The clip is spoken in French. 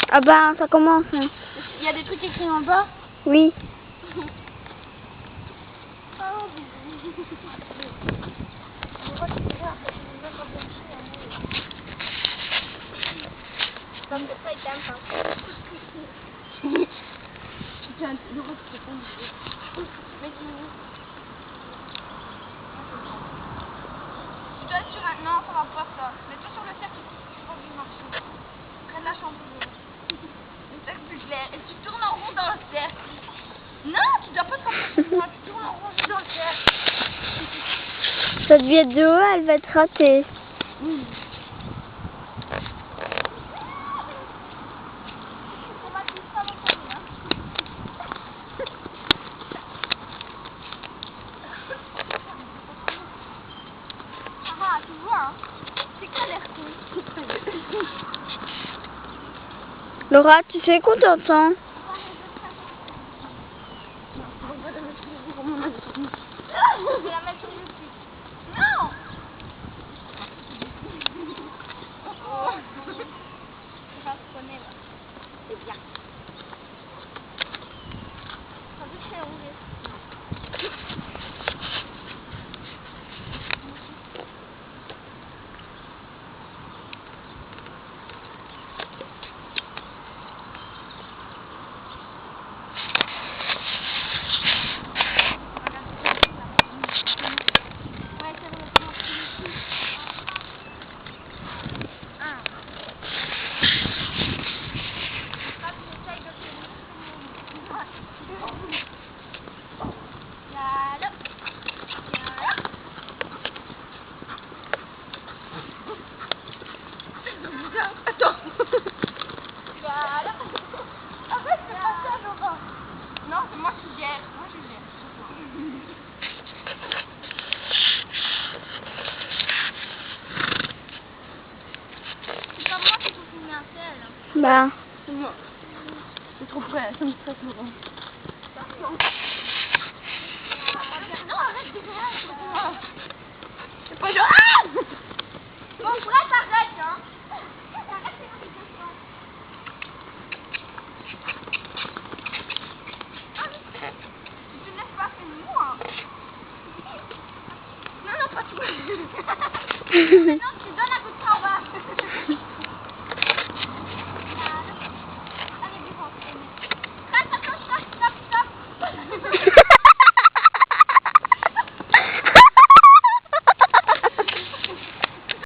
Ah bah, ça commence. Hein. Il y a des trucs écrits en bas? Oui. Non, ça va pas ça. Mets-toi sur le cercle qui va du marché. Près de la chambre. Le cercle plus clair. Et tu tournes en rond dans le cercle. Non, tu dois pas te rapprocher de moi. Tu tournes en rond dans le cercle. Cette vidéo, elle va être ratée. Ah, tu vois, hein. C'est quoi l'air con? Laura, tu sais qu'on t'entend? Je vais la mettre sur YouTube. Non! Je vais se connaître là. C'est bien. Ça veut faire rouler. Attends. Voilà. Arrête, c'est pas ça, Laura. Non, c'est moi qui gère. Moi, je gère. C'est pas moi qui faut filmer un tel. Bah. C'est moi. C'est trop près, ça me stresse, Laurent. Non, arrête de faire. C'est pas genre. Ah! Mon frère, t'arrêtes, hein. Arrête, c'est moi qui tu te laisses pas, c'est moi. Non, pas toi.